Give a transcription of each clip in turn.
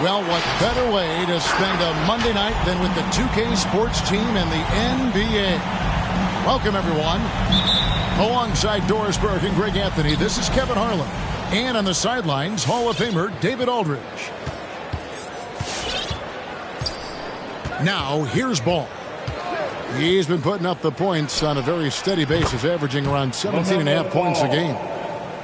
Well, what better way to spend a Monday night than with the 2K Sports team and the NBA? Welcome, everyone. Alongside Doris Burke and Greg Anthony, this is Kevin Harlan. And on the sidelines, Hall of Famer David Aldridge. Now, here's Ball. He's been putting up the points on a very steady basis, averaging around 17.5 points a game.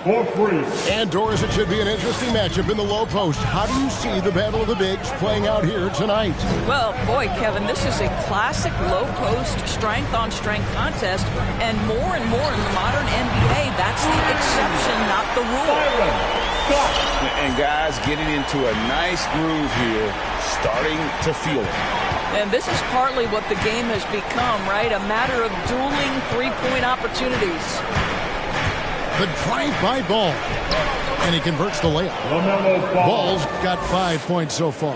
And Doris, it should be an interesting matchup in the low post. How do you see the Battle of the Bigs playing out here tonight? Well, boy, Kevin, this is a classic low post strength-on-strength contest, and more in the modern NBA, that's the exception, not the rule. And guys getting into a nice groove here, starting to feel it. And this is partly what the game has become, right? A matter of dueling three-point opportunities. The drive by Ball. And he converts the layup. Ball's got 5 points so far.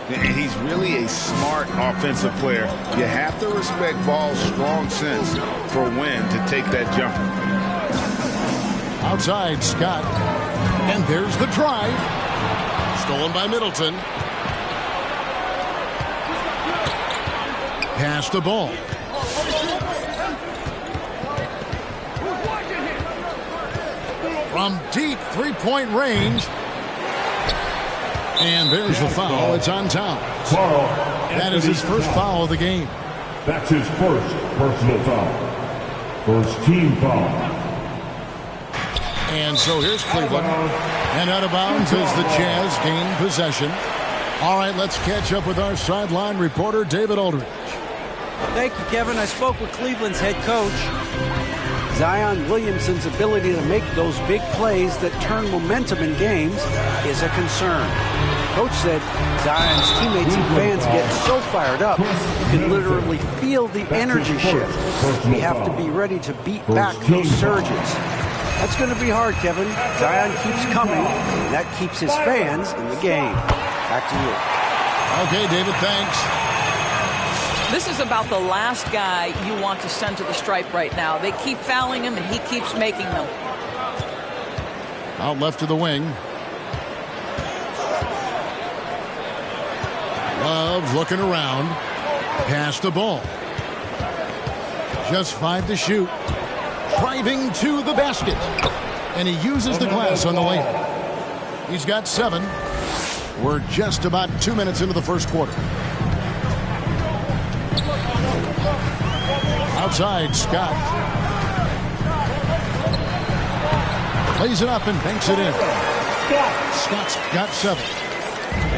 And he's really a smart offensive player. You have to respect Ball's strong sense for when to take that jumper. Outside, Scott. And there's the drive. Stolen by Middleton. Pass the Ball. From deep three-point range. And there's the foul. It's on Towns. That is his first foul of the game. That's his first personal foul. First team foul. And so here's Cleveland. And out of bounds as the Jazz gain possession. All right, let's catch up with our sideline reporter, David Aldridge. Thank you, Kevin. I spoke with Cleveland's head coach. Zion Williamson's ability to make those big plays that turn momentum in games is a concern. Coach said Zion's teammates and fans get so fired up, you can literally feel the energy shift. We have to be ready to beat back those surges. That's going to be hard, Kevin. Zion keeps coming, and that keeps his fans in the game. Back to you. Okay, David, thanks. This is about the last guy you want to send to the stripe right now. They keep fouling him, and he keeps making them. Out left to the wing. Love looking around. Pass the Ball. Just 5 to shoot. Driving to the basket. And he uses the glass on the layup. He's got 7. We're just about 2 minutes into the first quarter. Outside, Scott. Plays it up and banks it in. Scott's got 7.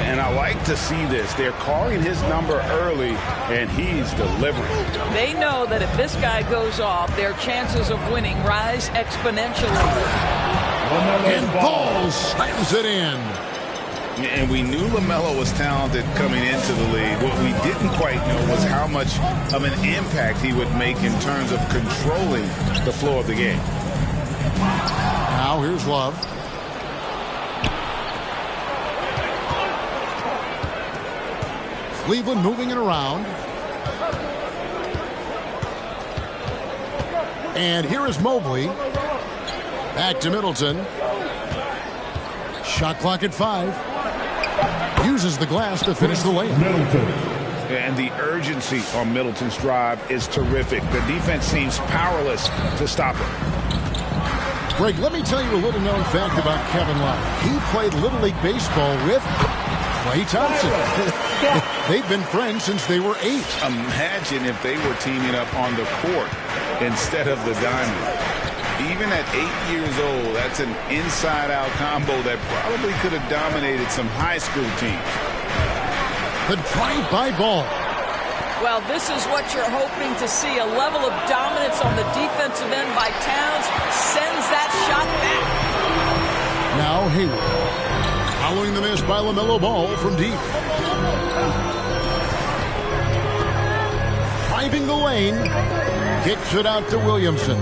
And I like to see this. They're calling his number early, and he's delivering. They know that if this guy goes off, their chances of winning rise exponentially. And Ball slams it in. And we knew LaMelo was talented coming into the league. What we didn't quite know was how much of an impact he would make in terms of controlling the flow of the game. Now here's Love. Cleveland moving it around. And here is Mobley. Back to Middleton. Shot clock at 5. Uses the glass to finish the layup. And the urgency on Middleton's drive is terrific. The defense seems powerless to stop it. Greg, let me tell you a little known fact about Kevin Love. He played Little League Baseball with Klay Thompson. They've been friends since they were 8. Imagine if they were teaming up on the court instead of the diamond. Even at 8 years old, that's an inside-out combo that probably could have dominated some high school teams. The drive-by Ball. Well, this is what you're hoping to see. A level of dominance on the defensive end by Towns sends that shot back. Now Hayward. Following the miss by LaMelo Ball from deep. Driving the lane. Kicks it out to Williamson.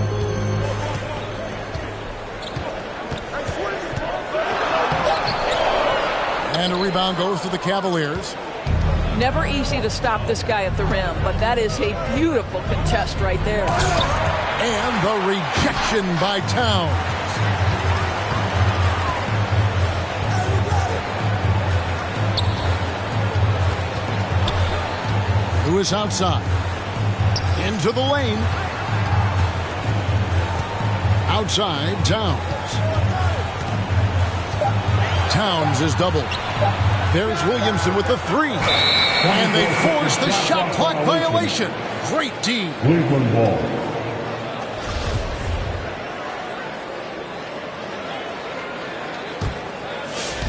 And a rebound goes to the Cavaliers. Never easy to stop this guy at the rim, but that is a beautiful contest right there. And the rejection by Towns. Davis outside. Into the lane. Outside, Towns. Towns is doubled. There's Williamson with the three. And they force the shot clock violation. Great D. Cleveland ball.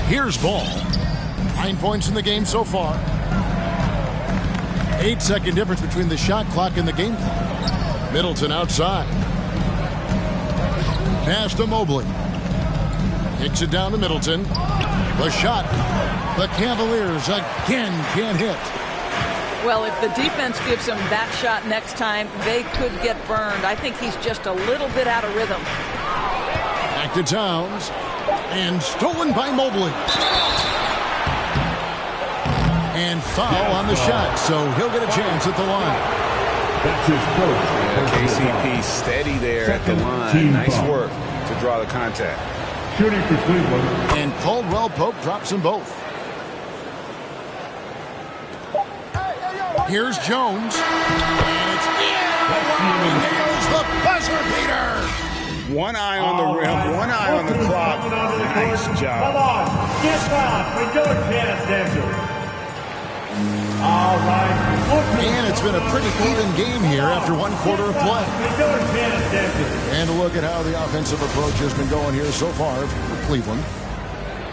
Here's Ball. 9 points in the game so far. 8-second difference between the shot clock and the game clock. Middleton outside. Pass to Mobley. Kicks it down to Middleton. The shot. The Cavaliers again can't hit. Well, if the defense gives him that shot next time, they could get burned. I think he's just a little bit out of rhythm. Back to Towns. And stolen by Mobley. And foul on the shot, so he'll get a chance at the line. That's his first. KCP steady there at the line. Nice work to draw the contact. Shooting for Cleveland. And Caldwell Pope drops them both. Here's Jones. And it's in. He nails the buzzer beater. One eye on the rim, one eye on the clock. Nice job. Come on, get back. We don't chance, Daniel. All right. And it's been a pretty even game here after one quarter of play. And a look at how the offensive approach has been going here so far for Cleveland.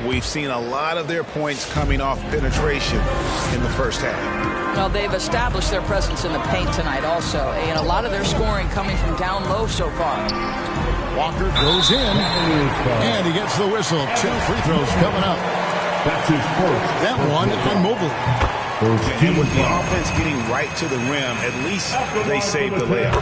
We've seen a lot of their points coming off penetration in the first half. Well, they've established their presence in the paint tonight also, and a lot of their scoring coming from down low so far. Walker goes in, and he gets the whistle. 2 free throws coming up. That's his first. That one on Mobley. And with the offense getting right to the rim, at least they saved the layup.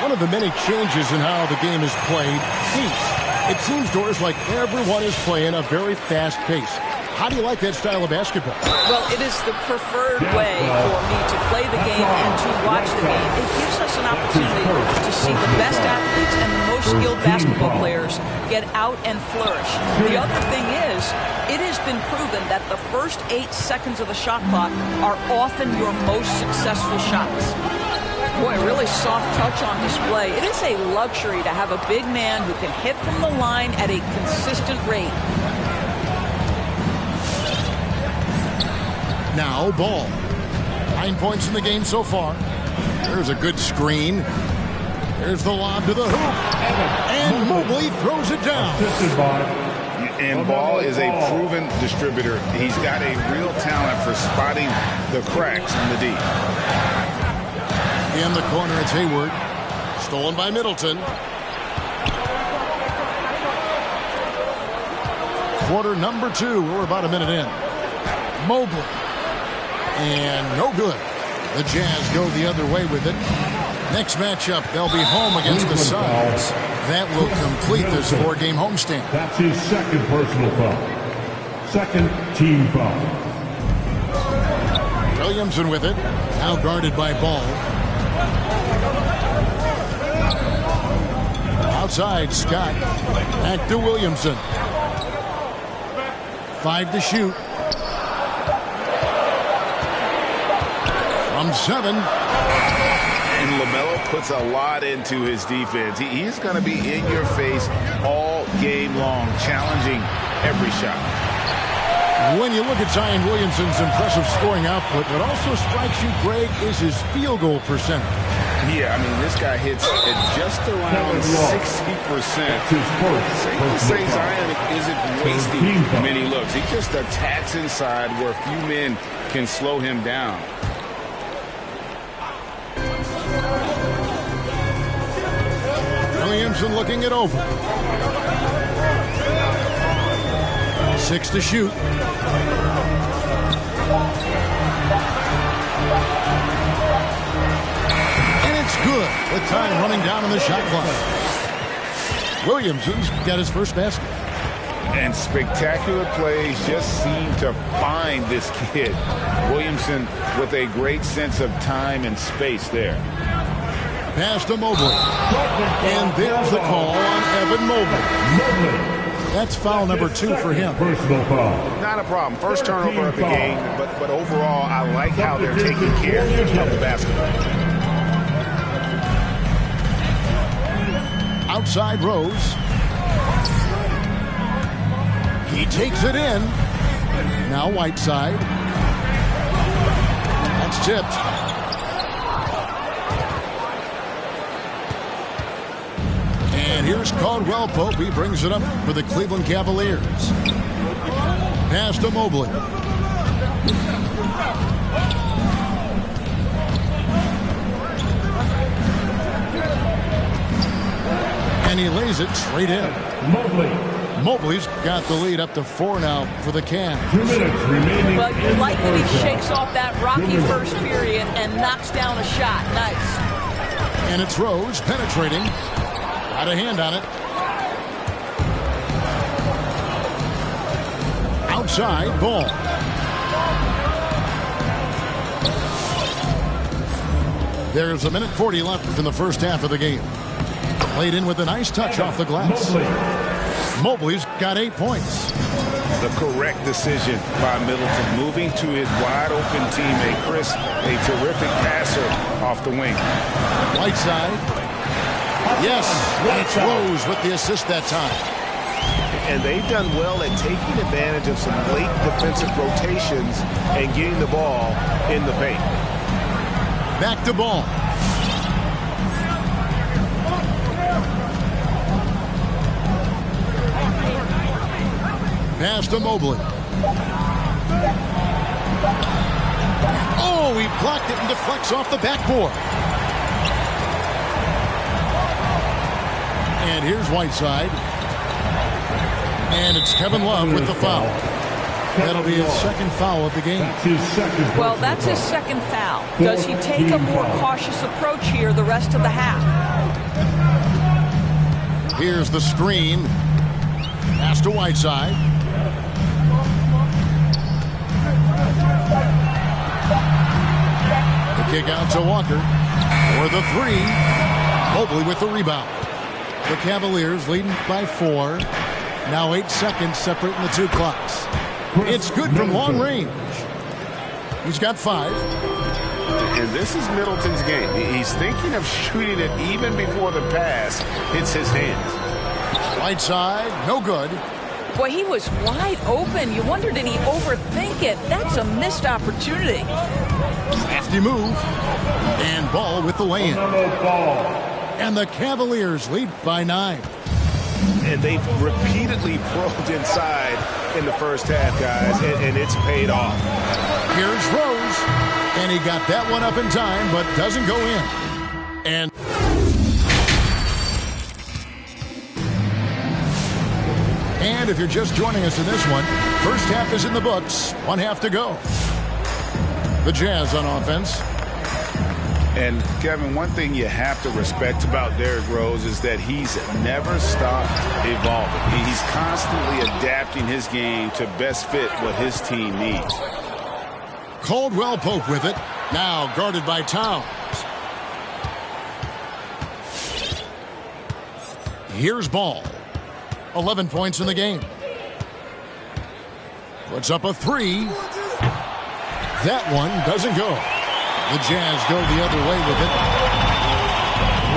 One of the many changes in how the game is played, pace. It seems, Doris, like everyone is playing a very fast pace. How do you like that style of basketball? Well, it is the preferred way for me to play the game and to watch the game. It gives us an opportunity to see the best athletes and the most skilled basketball players get out and flourish. The other thing is, it has been proven that the first 8 seconds of the shot clock are often your most successful shots. Boy, really soft touch on display. It is a luxury to have a big man who can hit from the line at a consistent rate. Now, Ball. 9 points in the game so far. There's a good screen. There's the lob to the hoop. And Mobley throws it down. And Ball is a proven distributor. He's got a real talent for spotting the cracks in the D. In the corner, it's Hayward. Stolen by Middleton. Quarter number 2. We're about a minute in. Mobley. And no good. The Jazz go the other way with it. Next matchup, they'll be home against the Suns. That will complete this 4-game homestand. That's his second personal foul. Second team foul. Williamson with it. Now guarded by Ball. Outside, Scott. Back to Williamson. 5 to shoot. From 7. And LaMelo puts a lot into his defense. He's going to be in your face all game long, challenging every shot. When you look at Zion Williamson's impressive scoring output, what also strikes you, Greg, is his field goal percentage. Yeah, I mean, this guy hits at just around 60%. Safe to say Zion isn't wasting many looks. He just attacks inside where few men can slow him down. Williamson looking it over. 6 to shoot. And it's good with time running down on the shot clock. Williamson's got his first basket. And spectacular plays just seem to find this kid. Williamson with a great sense of time and space there. Pass to Mobley. And there's the call on Evan Mobley. That's foul number 2 for him. Personal foul. Not a problem. First turnover of the game, but overall, I like how they're taking care of the basketball. Outside Rose. He takes it in. Now Whiteside. That's tipped. And here's Caldwell Pope. He brings it up for the Cleveland Cavaliers. Pass to Mobley. And he lays it straight in. Mobley's got the lead up to 4 now for the Cavs. 2 minutes remaining. Well, you like that he shakes off that rocky first period and knocks down a shot. Nice. And it's Rose penetrating. Got a hand on it. Outside, ball. There's 1:40 left in the first half of the game. Played in with a nice touch off the glass. Mobley's got 8 points. The correct decision by Middleton, moving to his wide-open teammate, Chris, a terrific passer off the wing. Whiteside. Yes, it's Rose with the assist that time. And they've done well at taking advantage of some late defensive rotations and getting the ball in the paint. Back to Ball. Pass to Mobley. Oh, he blocked it and deflects off the backboard. And here's Whiteside. And it's Kevin Love with the foul. That'll be his second foul of the game. Well, that's his second foul. Does he take a more cautious approach here the rest of the half? Here's the screen. Pass to Whiteside. The kick out to Walker for the 3. Mobley with the rebound. The Cavaliers leading by 4. Now 8 seconds separating the 2 clocks. It's good from long range. He's got 5. And this is Middleton's game. He's thinking of shooting it even before the pass hits his hands. Whiteside, no good. Boy, he was wide open. You wonder, did he overthink it? That's a missed opportunity. Crafty move. And Ball with the lay-in. And the Cavaliers lead by 9. And they've repeatedly probed inside in the first half, guys, and it's paid off. Here's Rose. And he got that one up in time, but doesn't go in. And if you're just joining us in this one, first half is in the books. 1 half to go. The Jazz on offense. And, Kevin, one thing you have to respect about Derrick Rose is that he's never stopped evolving. He's constantly adapting his game to best fit what his team needs. Caldwell Pope with it. Now guarded by Towns. Here's Ball. 11 points in the game. Puts up a 3. That one doesn't go. The Jazz go the other way with it.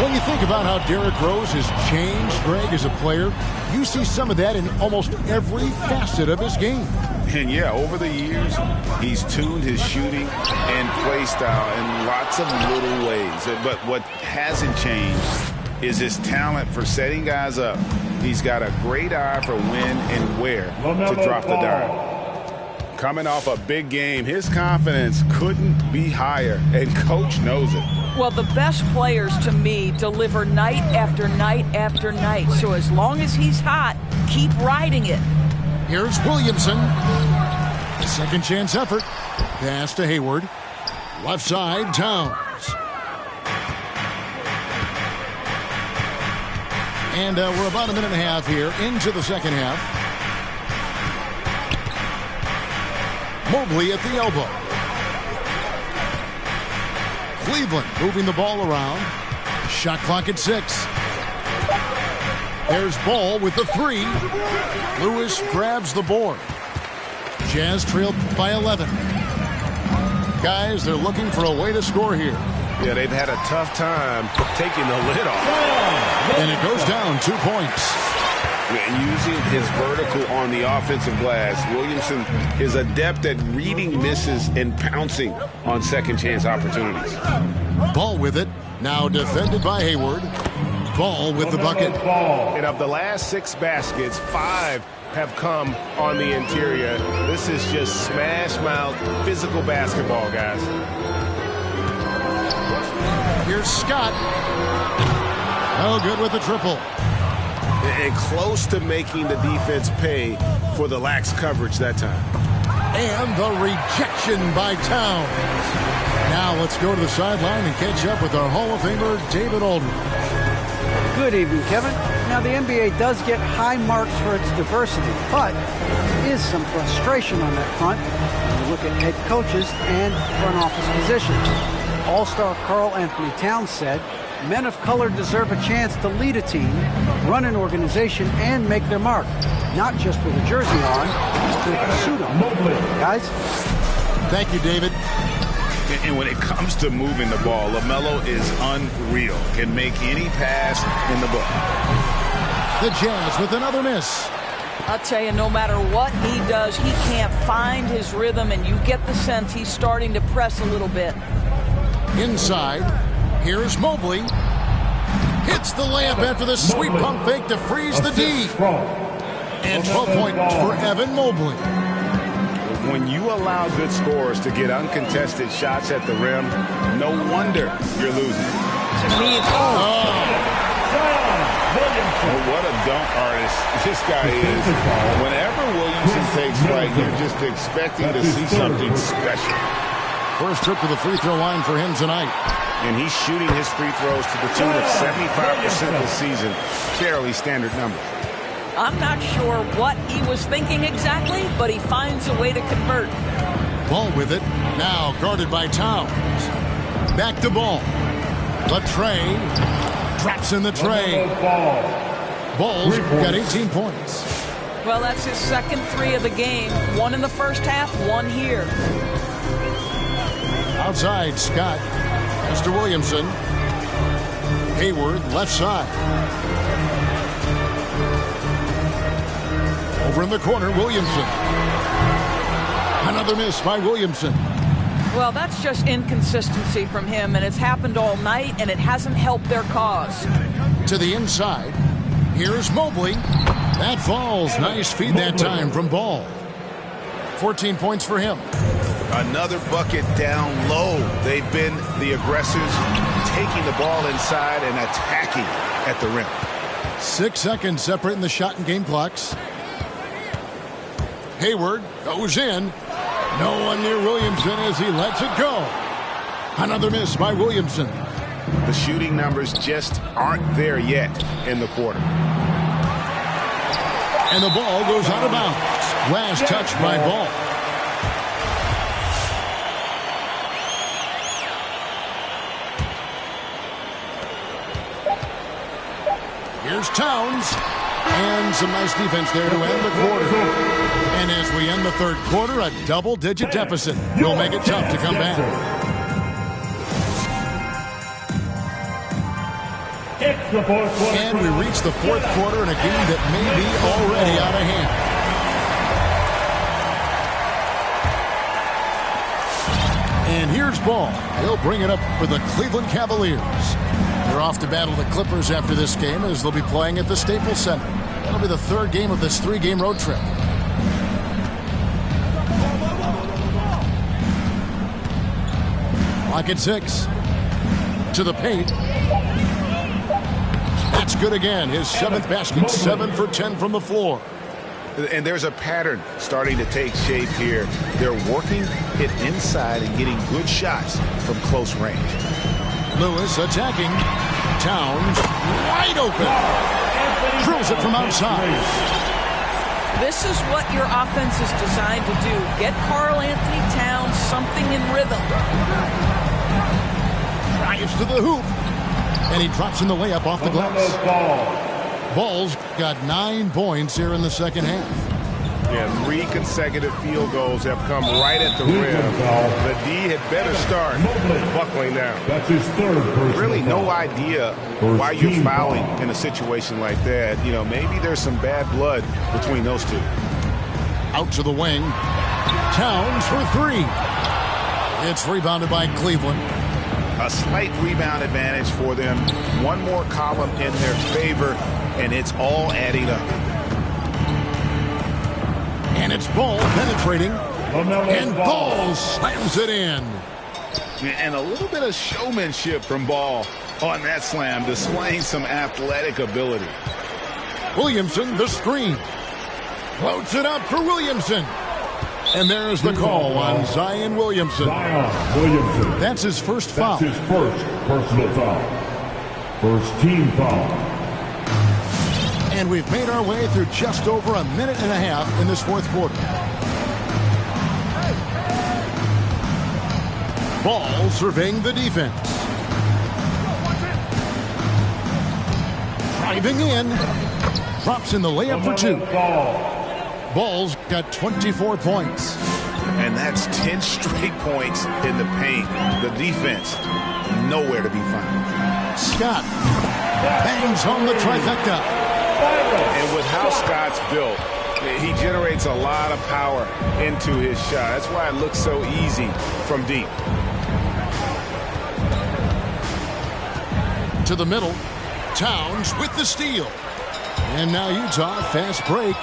When you think about how Derrick Rose has changed, Greg, as a player, you see some of that in almost every facet of his game. And, yeah, over the years, he's tuned his shooting and play style in lots of little ways. But what hasn't changed is his talent for setting guys up. He's got a great eye for when and where to drop the dime. Coming off a big game, his confidence couldn't be higher, and Coach knows it. Well, the best players, to me, deliver night after night after night. So as long as he's hot, keep riding it. Here's Williamson. Second chance effort. Pass to Hayward. Left side, Towns. And we're about a minute and a half here into the second half. Mobley at the elbow. Cleveland moving the ball around. Shot clock at 6. There's Ball with the 3. Lewis grabs the board. Jazz trailed by 11. Guys, they're looking for a way to score here. Yeah, they've had a tough time taking the lid off. And it goes down 2 points. And using his vertical on the offensive glass, Williamson is adept at reading misses and pouncing on second chance opportunities. Ball with it. Now defended by Hayward. Ball with the bucket. And of the last 6 baskets, 5 have come on the interior. This is just smash mouth physical basketball, guys. Here's Scott. No good with the triple. And close to making the defense pay for the lax coverage that time. And the rejection by Towns. Now let's go to the sideline and catch up with our Hall of Famer, David Aldridge. Good evening, Kevin. Now, the NBA does get high marks for its diversity, but there is some frustration on that front when you look at head coaches and front office positions. All-star Karl Anthony Towns said, men of color deserve a chance to lead a team, run an organization, and make their mark. Not just with a jersey on, but with a suit on. Guys? Thank you, David. And when it comes to moving the ball, LaMelo is unreal. Can make any pass in the book. The Jazz with another miss. I'll tell you, no matter what he does, he can't find his rhythm, and you get the sense he's starting to press a little bit. Inside, here's Mobley. Hits the layup after the sweep pump fake to freeze the D. And 12 points for Evan Mobley. When you allow good scorers to get uncontested shots at the rim, no wonder you're losing. To me, What a dunk artist this guy is. Whenever Williamson takes flight, you're just expecting to see something special. First trip to the free throw line for him tonight. And he's shooting his free throws to the tune of 75% this season. Fairly standard number. I'm not sure what he was thinking exactly, but he finds a way to convert. Ball with it. Now guarded by Towns. Back to Ball. The tray. Traps in the tray. Ball's got 18 points. Well, that's his second 3 of the game. 1 in the first half, 1 here. Outside, Scott. Mr. Williamson. Hayward, left side. Over in the corner, Williamson. Another miss by Williamson. Well, that's just inconsistency from him, and it's happened all night, and it hasn't helped their cause. To the inside. Here's Mobley. That falls. Nice feed that time from Ball. 14 points for him. Another bucket down low. They've been the aggressors, taking the ball inside and attacking at the rim. 6 seconds separating the shot and game clocks. Hayward goes in. No one near Williamson as he lets it go. Another miss by Williamson. The shooting numbers just aren't there yet in the quarter. And the ball goes out of bounds. Last touch by Ball. Here's Towns. And some nice defense there to end the quarter. And as we end the third quarter, a double-digit deficit will make it tough to come back. And we reach the fourth quarter in a game that may be already out of hand. And here's Ball. He'll bring it up for the Cleveland Cavaliers. They're off to battle the Clippers after this game as they'll be playing at the Staples Center. That'll be the third game of this 3-game road trip. Clock at 6. To the paint. That's good again. His 7th basket, 7 for 10 from the floor. And there's a pattern starting to take shape here. They're working it inside and getting good shots from close range. Lewis attacking. Towns wide open. Drills it from outside. This is what your offense is designed to do. Get Karl Anthony Towns something in rhythm. Drives to the hoop. And he drops in the layup off the glass. Ball's got 9 points here in the second half. Yeah, 3 consecutive field goals have come right at the rim. The D had better start buckling down. That's his third personal Really no foul. idea First why you're team fouling foul. in a situation like that. You know, maybe there's some bad blood between those two. Out to the wing. Towns for 3. It's rebounded by Cleveland. A slight rebound advantage for them. One more column in their favor, and it's all adding up. And it's Ball penetrating. And Ball slams it in. And a little bit of showmanship from Ball on that slam, displaying some athletic ability. Williamson, the screen. Floats it up for Williamson. And there's the call on Zion Williamson. Zion Williamson. That's his first foul. That's his first personal foul. First team foul. And we've made our way through just over a minute and a half in this fourth quarter. Ball surveying the defense. Driving in. Drops in the layup for 2. Ball's got 24 points. And that's 10 straight points in the paint. The defense, nowhere to be found. Scott bangs home the trifecta. And with how Scott's built, he generates a lot of power into his shot. That's why it looks so easy from deep. To the middle. Towns with the steal. And now Utah, fast break.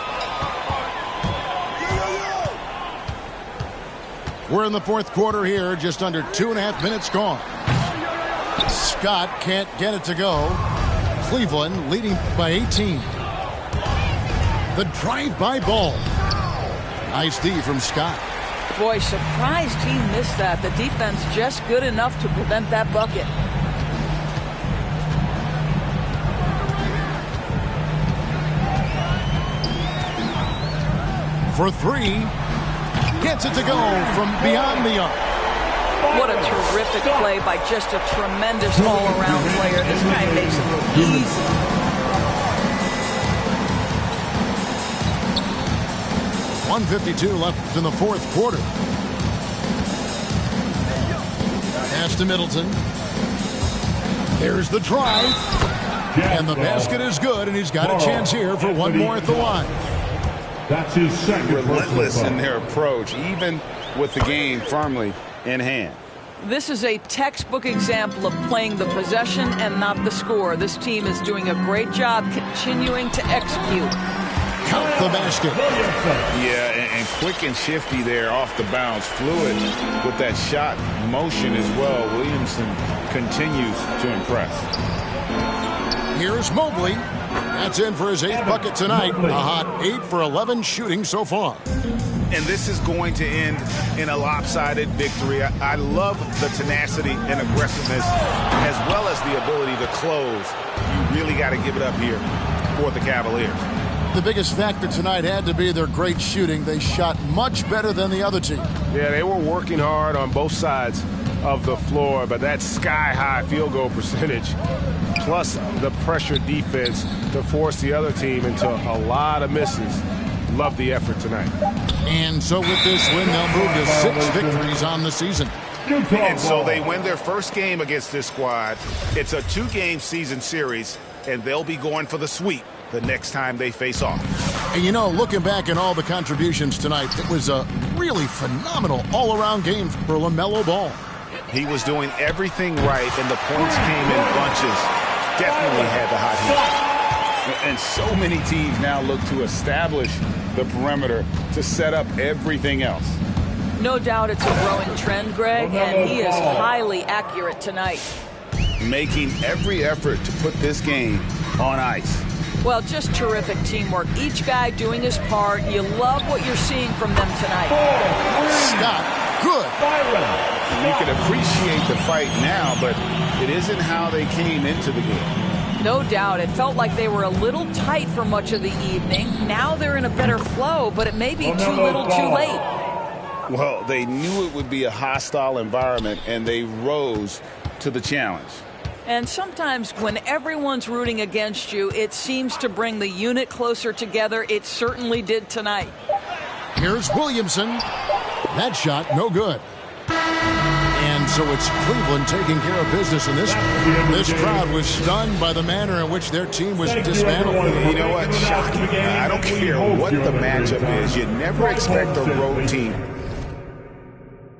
We're in the fourth quarter here, just under 2.5 minutes gone. Scott can't get it to go. Cleveland leading by 18. The drive by Ball. Nice D from Scott. Boy, surprised he missed that. The defense just good enough to prevent that bucket. For 3. Gets it to go from beyond the arc. What a terrific play by just a tremendous all-around player. This guy makes it look easy. .152 left in the fourth quarter. Pass to Middleton. There's the drive. And the basket is good, and he's got a chance here for one more at the line. That's his second. Relentless in their approach, even with the game firmly in hand. This is a textbook example of playing the possession and not the score. This team is doing a great job continuing to execute. Count the basket. Yeah, and quick and shifty there off the bounce. Fluid with that shot motion as well. Williamson continues to impress. Here's Mobley. That's in for his 8th bucket tonight. A hot 8 for 11 shooting so far. And this is going to end in a lopsided victory. I love the tenacity and aggressiveness as well as the ability to close. You really got to give it up here for the Cavaliers. The biggest factor tonight had to be their great shooting. They shot much better than the other team. Yeah, they were working hard on both sides of the floor, but that sky-high field goal percentage plus the pressure defense to force the other team into a lot of misses. Love the effort tonight. And so with this win, they'll move to 6 victories on the season. And so they win their first game against this squad. It's a 2-game season series, and they'll be going for the sweep the next time they face off. And you know, looking back at all the contributions tonight, it was a really phenomenal all-around game for LaMelo Ball. He was doing everything right, and the points came in bunches. Definitely had the hot heat. And so many teams now look to establish the perimeter to set up everything else. No doubt it's a growing trend, Greg, and he is highly accurate tonight. Making every effort to put this game on ice. Well, just terrific teamwork. Each guy doing his part. You love what you're seeing from them tonight. Scott, good. You can appreciate the fight now, but it isn't how they came into the game. No doubt. It felt like they were a little tight for much of the evening. Now they're in a better flow, but it may be too little too late. Well, they knew it would be a hostile environment, and they rose to the challenge. And sometimes when everyone's rooting against you, it seems to bring the unit closer together. It certainly did tonight. Here's Williamson. That shot, no good. And so it's Cleveland taking care of business in this. This crowd was stunned by the manner in which their team was dismantled. You know what? Shocking. I don't care what the matchup is. You never expect a road team